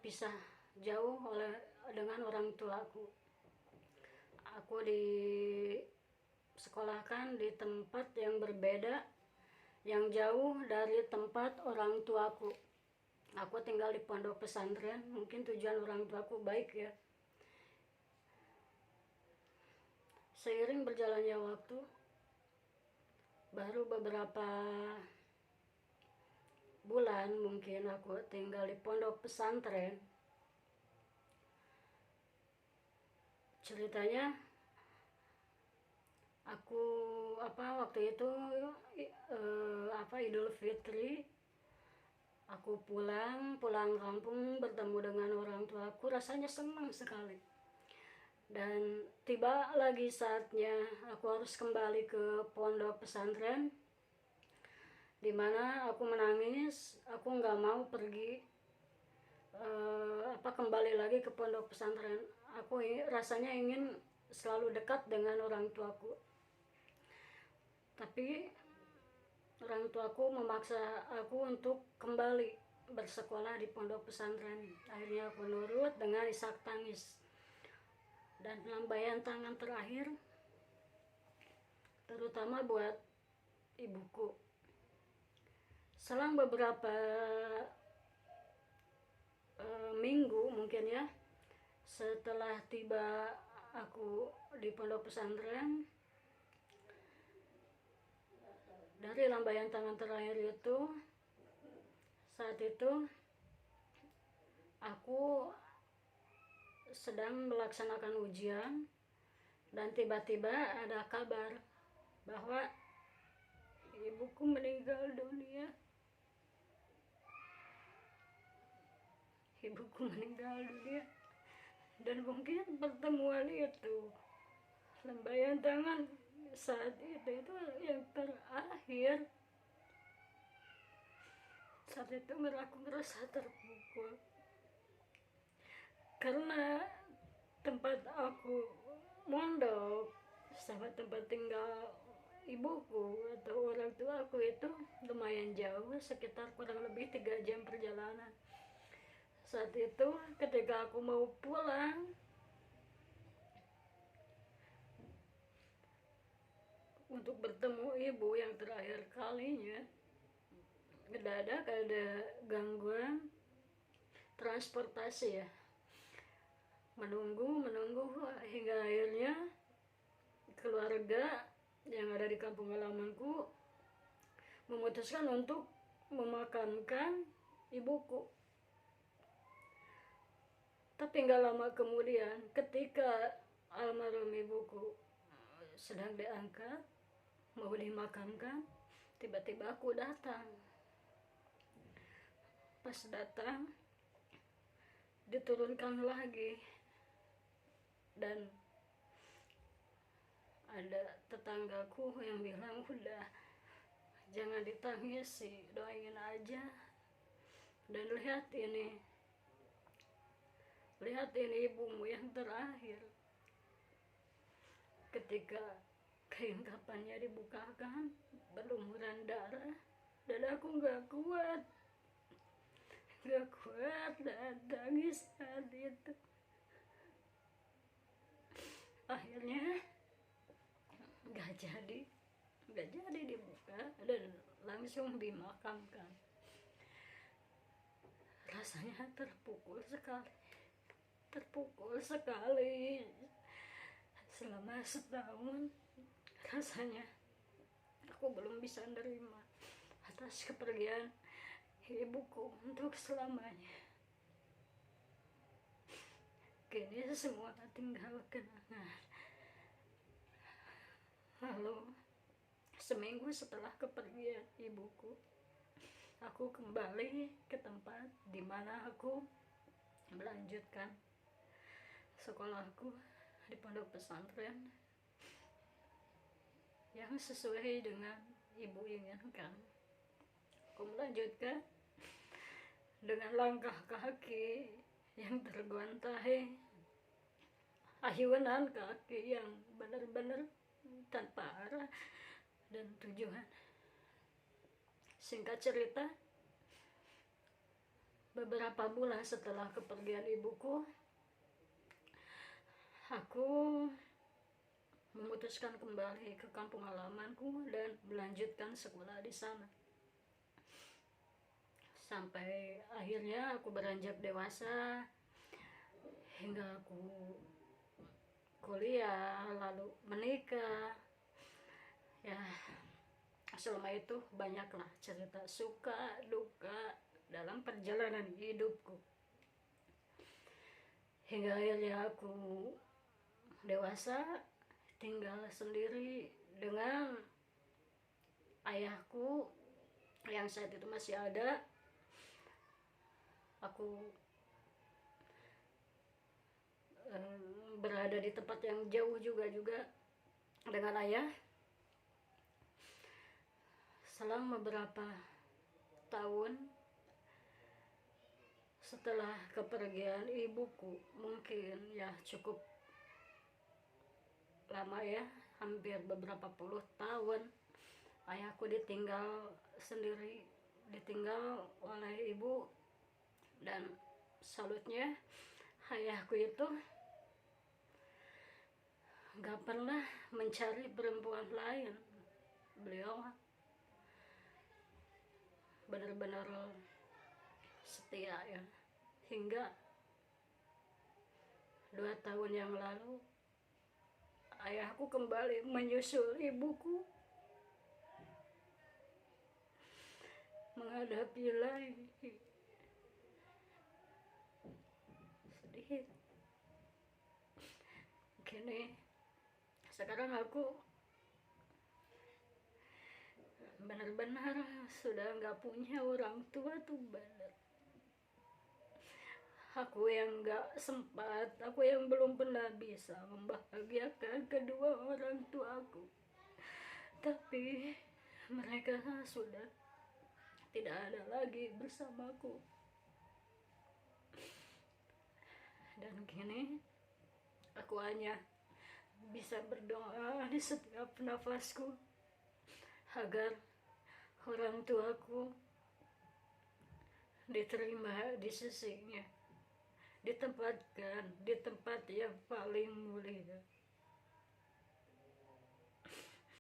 terpisah jauh dengan orang tuaku. Aku disekolahkan di tempat yang berbeda, yang jauh dari tempat orang tuaku. Aku tinggal di pondok pesantren, mungkin tujuan orang tuaku baik ya. Seiring berjalannya waktu, baru beberapa bulan mungkin aku tinggal di pondok pesantren. Ceritanya aku waktu itu Idul Fitri aku pulang kampung bertemu dengan orang tuaku, rasanya senang sekali. Dan tiba lagi saatnya aku harus kembali ke pondok pesantren, dimana aku menangis. Aku nggak mau pergi kembali lagi ke pondok pesantren. Aku rasanya ingin selalu dekat dengan orang tuaku, tapi orang tuaku memaksa aku untuk kembali bersekolah di pondok pesantren. Akhirnya aku nurut dengan isak tangis dan lambaian tangan terakhir, terutama buat ibuku. Selang beberapa minggu mungkin ya, setelah tiba aku di pondok pesantren, dari lambaian tangan terakhir itu, saat itu aku sedang melaksanakan ujian dan tiba-tiba ada kabar bahwa ibuku meninggal dunia. Dan mungkin pertemuan itu, lambaian tangan saat itu yang terakhir. Saat itu aku merasa terpukul karena tempat aku mondok sama tempat tinggal ibuku atau orang tua aku itu lumayan jauh, sekitar kurang lebih 3 jam perjalanan. Saat itu ketika aku mau pulang, untuk bertemu ibu yang terakhir kalinya, mendadak ada gangguan transportasi ya. Menunggu hingga akhirnya keluarga yang ada di kampung halamanku memutuskan untuk memakamkan ibuku. Tapi nggak lama kemudian, ketika almarhum ibuku sedang diangkat mau dimakamkan, tiba-tiba aku datang. Pas datang, diturunkan lagi, dan ada tetanggaku yang bilang, udah jangan ditangisi, doain aja. Dan lihat ini ibumu yang terakhir. Ketika kain kafannya dibukakan, berlumuran darah, dan aku gak kuat dan tangis saat itu. Akhirnya gak jadi dibuka dan langsung dimakamkan. Rasanya terpukul sekali. Selama setahun rasanya aku belum bisa menerima atas kepergian ibuku untuk selamanya. Kini semua tinggal kenangan. Lalu seminggu setelah kepergian ibuku, aku kembali ke tempat di mana aku melanjutkan sekolahku di pondok pesantren yang sesuai dengan ibu inginkan. Aku melanjutkan dengan langkah kaki yang tergontahi, ayunan kaki yang benar-benar tanpa arah dan tujuan. Singkat cerita, beberapa bulan setelah kepergian ibuku, aku memutuskan kembali ke kampung halamanku dan melanjutkan sekolah di sana. Sampai akhirnya aku beranjak dewasa, hingga aku kuliah, lalu menikah. Ya, selama itu banyaklah cerita suka duka dalam perjalanan hidupku. Hingga akhirnya aku dewasa, tinggal sendiri dengan ayahku yang saat itu masih ada. Aku berada di tempat yang jauh juga dengan ayah. Selang beberapa tahun setelah kepergian ibuku, mungkin ya cukup lama ya, hampir beberapa puluh tahun, ayahku ditinggal sendiri, ditinggal oleh ibu. Dan salutnya, ayahku itu gak pernah mencari perempuan lain. Beliau benar-benar setia ya, hingga 2 tahun yang lalu ayahku kembali menyusul ibuku menghadapi lagi sedih. Kini sekarang aku benar-benar sudah nggak punya orang tua tuh, benar. Aku yang gak sempat, aku yang belum pernah bisa membahagiakan kedua orang tuaku. Tapi mereka sudah tidak ada lagi bersamaku. Dan kini aku hanya bisa berdoa di setiap nafasku agar orang tuaku diterima di sisinya, ditempatkan di tempat yang paling mulia.